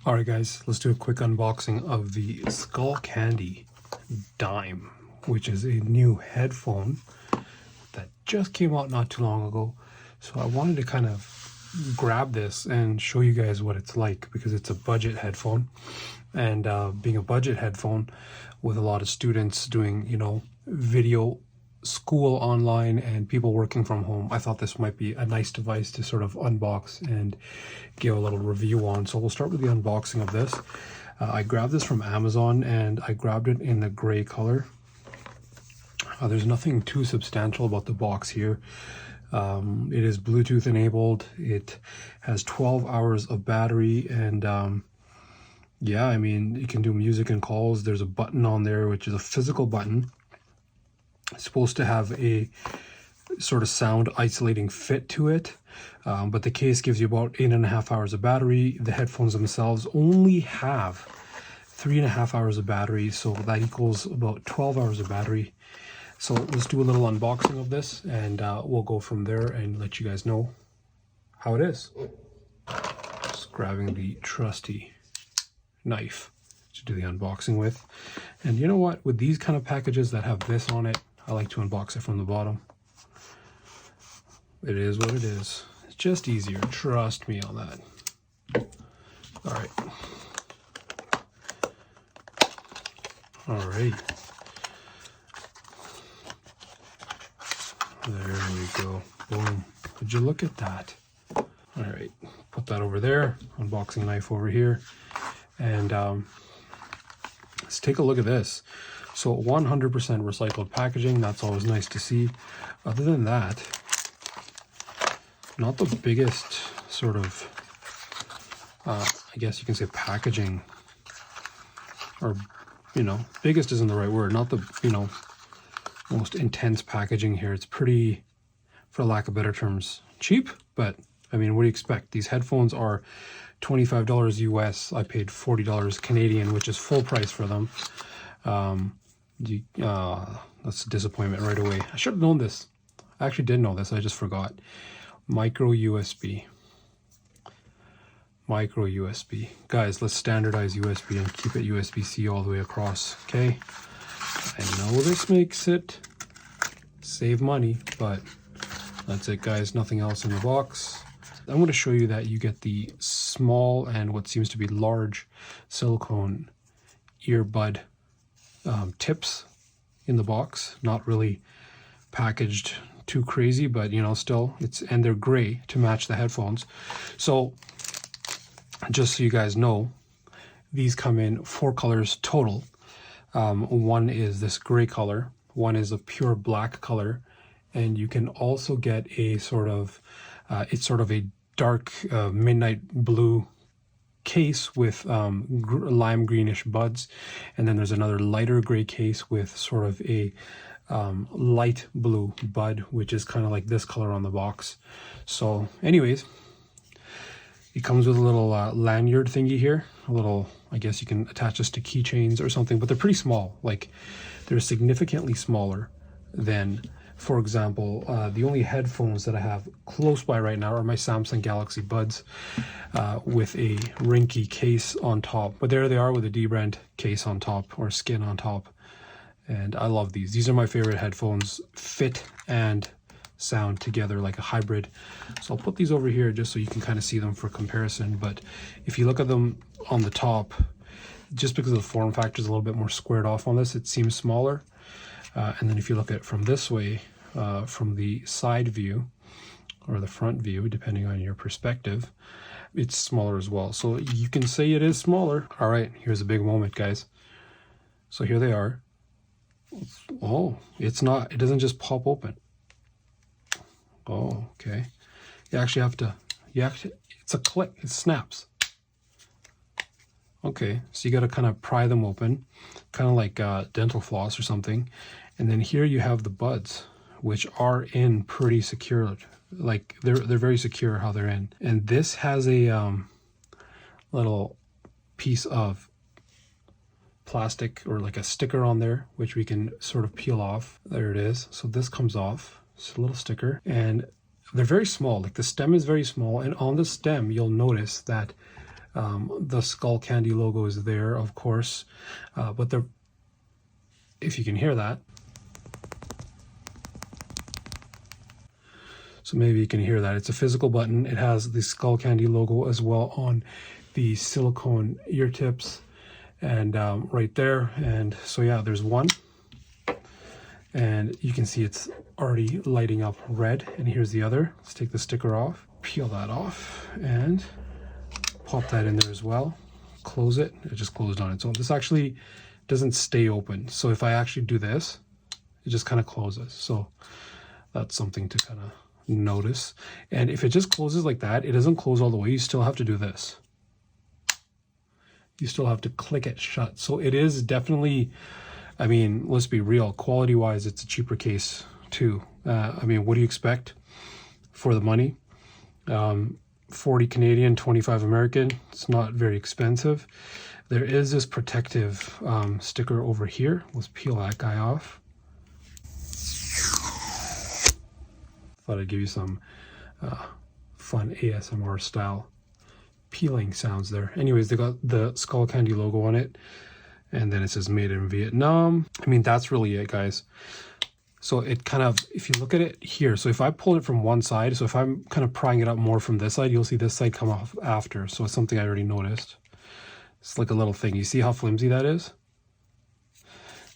Alright guys, let's do a quick unboxing of the Skullcandy Dime, which is a new headphone that just came out not too long ago. So I wanted to kind of grab this and show you guys what it's like, because it's a budget headphone. And being a budget headphone with a lot of students doing, video school online and people working from home, I thought this might be a nice device to sort of unbox and give a little review on. So we'll start with the unboxing of this. I grabbed this from Amazon and I grabbed it in the gray color. There's nothing too substantial about the box here. It is Bluetooth enabled. It has 12 hours of battery, and yeah, I mean, you can do music and calls. There's a button on there, which is a physical button. It's supposed to have a sort of sound isolating fit to it, but the case gives you about 8.5 hours of battery. The headphones themselves only have 3.5 hours of battery, so that equals about 12 hours of battery. So let's do a little unboxing of this, and we'll go from there and let you guys know how it is. Just grabbing the trusty knife to do the unboxing with. And you know what, with these kind of packages that have this on it, I like to unbox it from the bottom. It is what it is. It's just easier, trust me on that. All right. There we go. Boom. Would you look at that? All right, put that over there. Unboxing knife over here. And let's take a look at this. So 100% recycled packaging. That's always nice to see. Other than that, not the biggest sort of, I guess you can say packaging, or, biggest isn't the right word. Not the, most intense packaging here. It's pretty, for lack of better terms, cheap, but I mean, what do you expect? These headphones are $25 US. I paid $40 Canadian, which is full price for them. That's a disappointment right away. I should have known this. I actually did know this. I just forgot. Micro USB. Micro USB. Guys, let's standardize USB and keep it USB-C all the way across, okay? I know this makes it save money, but that's it, guys. Nothing else in the box. I'm going to show you that you get the small and what seems to be large silicone earbud tips in the box. Not really packaged too crazy, but still, and they're gray to match the headphones. So just so you guys know, these come in 4 colors total. One is this gray color, one is a pure black color, and you can also get a sort of it's sort of a dark midnight blue case with lime greenish buds, and then there's another lighter gray case with sort of a light blue bud, which is kind of like this color on the box. So anyways, it comes with a little lanyard thingy here, a little, I guess you can attach this to keychains or something, but they're pretty small. Like, they're significantly smaller than, for example, the only headphones that I have close by right now are my Samsung Galaxy Buds with a Rinky case on top. But there they are with a D-brand case on top, or skin on top. And I love these. These are my favorite headphones, fit and sound together like a hybrid. So I'll put these over here just so you can kind of see them for comparison. But if you look at them on the top, just because the form factor is a little bit more squared off on this, it seems smaller. And then if you look at it from this way, from the side view or the front view, depending on your perspective, it's smaller as well. So you can say it is smaller. All right, here's a big moment, guys. So here they are. Oh, it's not, it doesn't just pop open. Oh, okay. You actually have to, it's a click, it snaps. Okay, so you got to kind of pry them open, kind of like dental floss or something. And then here you have the buds, which are in pretty secure. Like, they're very secure how they're in. And this has a little piece of plastic, or like a sticker on there, which we can sort of peel off. There it is. So this comes off. It's a little sticker, and they're very small. Like, the stem is very small, and on the stem you'll notice that The Skullcandy logo is there, of course, but if you can hear that, so maybe you can hear that. It's a physical button. It has the Skullcandy logo as well on the silicone ear tips and right there. And so yeah, there's one. And you can see it's already lighting up red. And here's the other. Let's take the sticker off, peel that off, and pop that in there as well. Close it. It just closed on its own. This actually doesn't stay open. So if I actually do this, it just kind of closes. So that's something to kind of notice. And if it just closes like that, it doesn't close all the way. You still have to do this. You still have to click it shut. So it is definitely, I mean, let's be real, quality wise, it's a cheaper case too. I mean, what do you expect for the money? 40 Canadian, 25 American. It's not very expensive. There is this protective sticker over here. Let's peel that guy off. Thought I'd give you some fun ASMR style peeling sounds there. Anyways, they got the Skullcandy logo on it, and then it says made in Vietnam. I mean, that's really it, guys. So it kind of, if you look at it here, so if I pull it from one side, so if I'm kind of prying it up more from this side, you'll see this side come off after. So it's something I already noticed. It's like a little thing. You see how flimsy that is?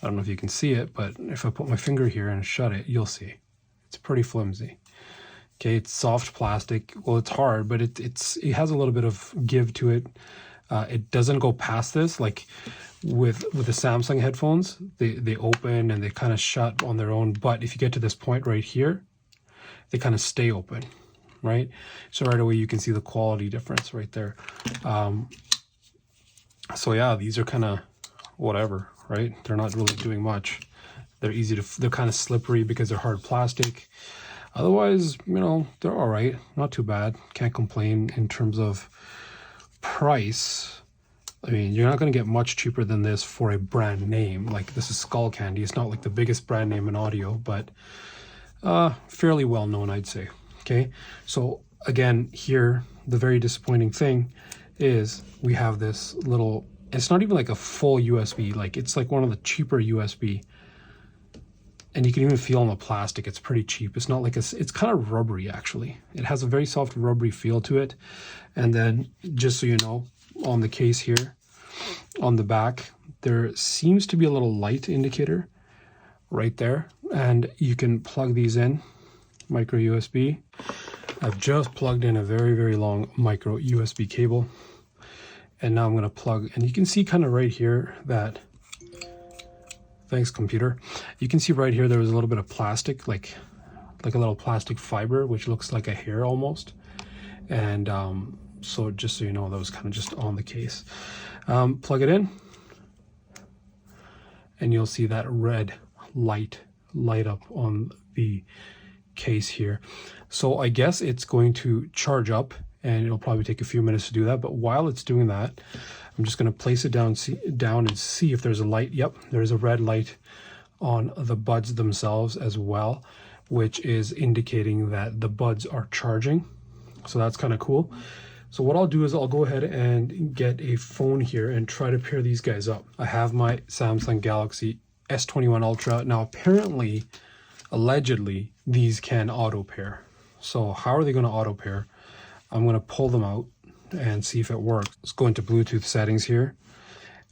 I don't know if you can see it, but if I put my finger here and shut it, you'll see. It's pretty flimsy. Okay, it's soft plastic. Well, it's hard, but it has a little bit of give to it. It doesn't go past this. Like with the Samsung headphones, they open and they kind of shut on their own. But if you get to this point right here, they kind of stay open, right? So right away you can see the quality difference right there. So yeah, these are kind of whatever, right? They're not really doing much. They're easy to, they're kind of slippery because they're hard plastic. Otherwise, you know, they're all right. Not too bad. Can't complain in terms of price. I mean, you're not going to get much cheaper than this for a brand name. Like, this is Skullcandy. It's not like the biggest brand name in audio, but fairly well known, I'd say. Okay, so again, here, the very disappointing thing is we have this little, it's not even like a full USB. Like, it's like one of the cheaper USB. And you can even feel on the plastic, it's pretty cheap. It's not like it's kind of rubbery, actually. It has a very soft rubbery feel to it. And then, just so you know, on the case here, on the back, there seems to be a little light indicator right there. And you can plug these in, micro USB. I've just plugged in a very, very long micro USB cable. And now I'm gonna plug, and you can see kind of right here that, thanks computer. You can see right here there was a little bit of plastic, like a little plastic fiber, which looks like a hair almost. And so just so you know, that was kind of just on the case. Plug it in, and you'll see that red light up on the case here. So I guess it's going to charge up, and it'll probably take a few minutes to do that. But while it's doing that, I'm just going to place it down and see if there's a light. Yep, there's a red light on the buds themselves as well, which is indicating that the buds are charging. So that's kind of cool. So what I'll do is I'll go ahead and get a phone here and try to pair these guys up. I have my Samsung Galaxy S21 Ultra. Now apparently, allegedly, these can auto pair. So how are they going to auto pair? I'm going to pull them out and see if it works. Let's go into Bluetooth settings here,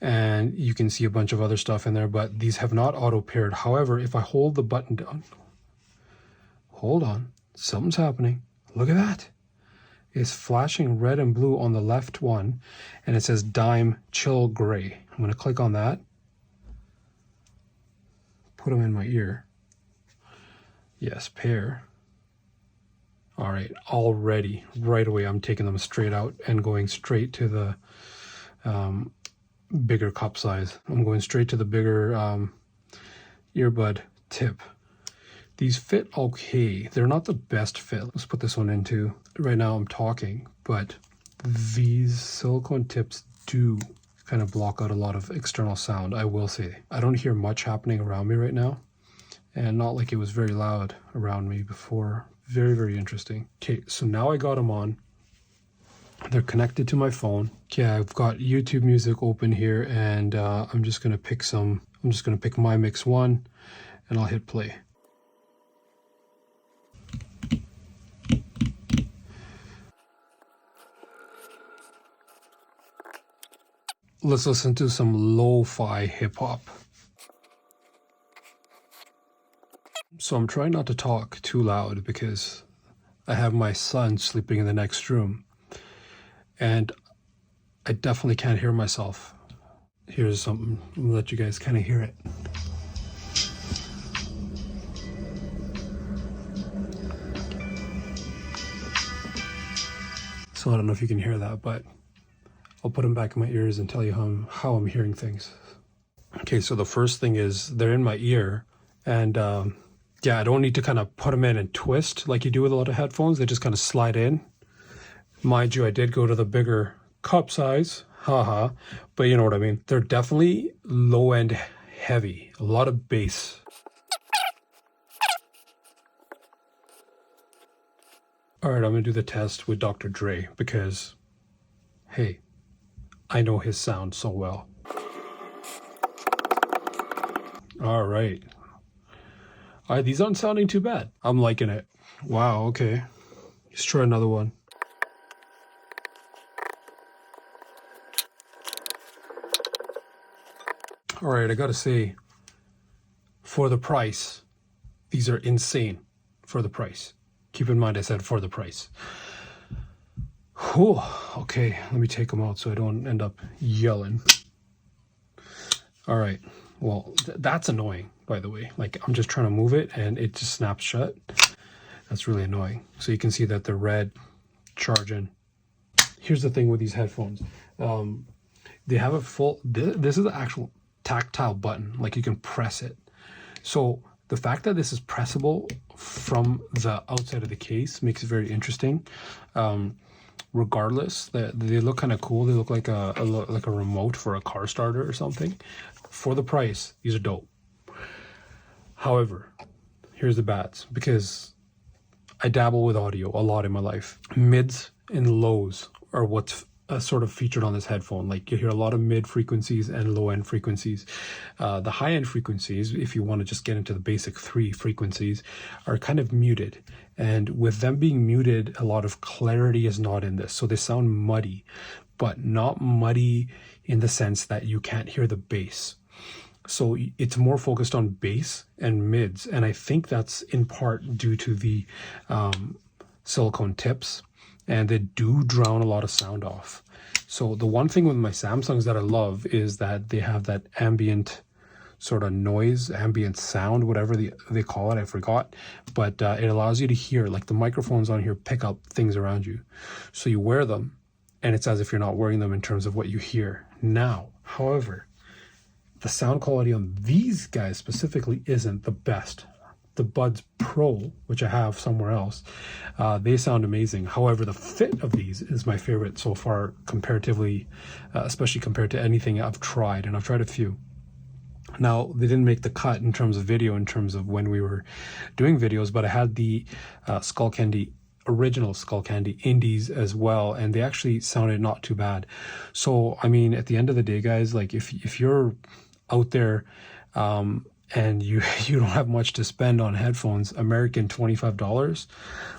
and you can see a bunch of other stuff in there, but these have not auto paired. However, if I hold the button down, hold on, something's happening. Look at that. It's flashing red and blue on the left one, and it says Dime Chill Gray. I'm going to click on that, put them in my ear. Yes, pair. All right, already, right away, I'm taking them straight out and going straight to the bigger cup size. I'm going straight to the bigger earbud tip. These fit okay. They're not the best fit. Let's put this one into, right now I'm talking, but these silicone tips do kind of block out a lot of external sound, I will say. I don't hear much happening around me right now, and not like it was very loud around me before. Very, very interesting. Okay, so now I got them on. They're connected to my phone. Okay, I've got YouTube Music open here, and I'm just gonna pick My Mix 1, and I'll hit play. Let's listen to some lo-fi hip-hop. So I'm trying not to talk too loud because I have my son sleeping in the next room, and I definitely can't hear myself. Here's something, I'm gonna let you guys kind of hear it. So I don't know if you can hear that, but I'll put them back in my ears and tell you how I'm hearing things. Okay, so the first thing is they're in my ear, and yeah, I don't need to kind of put them in and twist like you do with a lot of headphones. They just kind of slide in. Mind you, I did go to the bigger cup size, haha, but you know what I mean. They're definitely low end heavy, a lot of bass. All right, I'm gonna do the test with Dr. Dre because, hey, I know his sound so well. All right. These aren't sounding too bad. I'm liking it. Wow, okay. Let's try another one. All right, I gotta say, for the price, these are insane for the price. Keep in mind I said for the price. Whew, okay, let me take them out so I don't end up yelling. All right, well, that's annoying, by the way. Like, I'm just trying to move it and it just snaps shut. That's really annoying. So you can see that they're red, charging. Here's the thing with these headphones. They have a full, this is the actual tactile button, like you can press it. So the fact that this is pressable from the outside of the case makes it very interesting. Regardless, they look kind of cool. They look like a remote for a car starter or something. For the price, these are dope. However, here's the bads, because I dabble with audio a lot in my life. Mids and lows are what's sort of featured on this headphone. Like, you hear a lot of mid frequencies and low end frequencies. The high end frequencies, if you want to just get into the basic 3 frequencies, are kind of muted. And with them being muted, a lot of clarity is not in this. So they sound muddy, but not muddy in the sense that you can't hear the bass. So it's more focused on bass and mids. And I think that's in part due to the silicone tips. And they do drown a lot of sound off. So the one thing with my Samsungs that I love is that they have that ambient sort of noise, ambient sound, whatever they call it, I forgot. But it allows you to hear, like the microphones on here pick up things around you. So you wear them, and it's as if you're not wearing them in terms of what you hear. Now, however, the sound quality on these guys specifically isn't the best. The Buds Pro, which I have somewhere else, they sound amazing. However, the fit of these is my favorite so far, comparatively, especially compared to anything I've tried, and I've tried a few. Now, they didn't make the cut in terms of video, in terms of when we were doing videos, but I had the original Skullcandy Indies as well, and they actually sounded not too bad. So, I mean, at the end of the day, guys, like if you're out there, and you don't have much to spend on headphones, American $25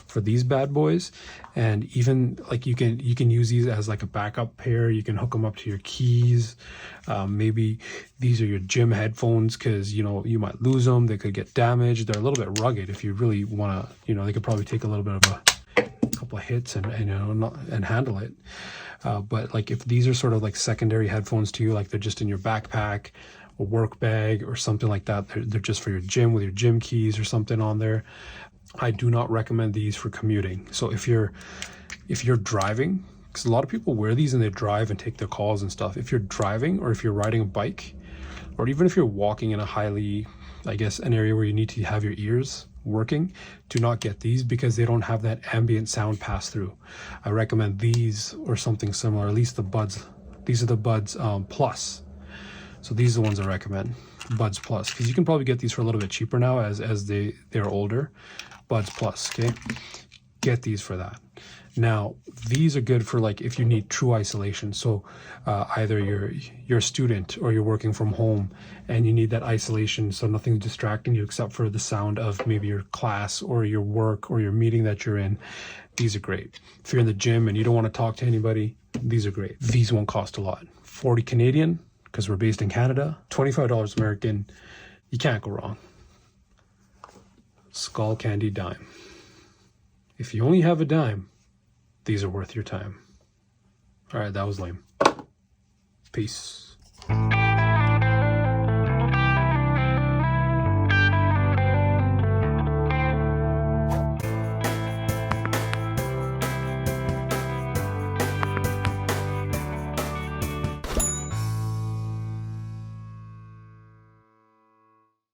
for these bad boys. And even like you can use these as like a backup pair. You can hook them up to your keys. Maybe these are your gym headphones, because you know you might lose them, they could get damaged. They're a little bit rugged. If you really want to, you know, they could probably take a little bit of a couple of hits and you know, and handle it. But like if these are sort of like secondary headphones to you, like they're just in your backpack, a work bag or something like that, they're just for your gym with your gym keys or something on there, I do not recommend these for commuting. So if you're driving, because a lot of people wear these and they drive and take their calls and stuff. If you're driving, or if you're riding a bike, or even if you're walking in a highly, I guess, an area where you need to have your ears working, do not get these, because they don't have that ambient sound pass through. I recommend these or something similar, at least the Buds. These are the Buds Plus. So these are the ones I recommend, Buds Plus, because you can probably get these for a little bit cheaper now as they're older. Buds Plus, okay? Get these for that. Now, these are good for like if you need true isolation. So either you're a student or you're working from home and you need that isolation, so nothing's distracting you except for the sound of maybe your class or your work or your meeting that you're in. These are great. If you're in the gym and you don't want to talk to anybody, these are great. These won't cost a lot. 40 Canadian, because we're based in Canada, $25 American. You can't go wrong. Skullcandy Dime. If you only have a dime, these are worth your time. All right, that was lame. Peace.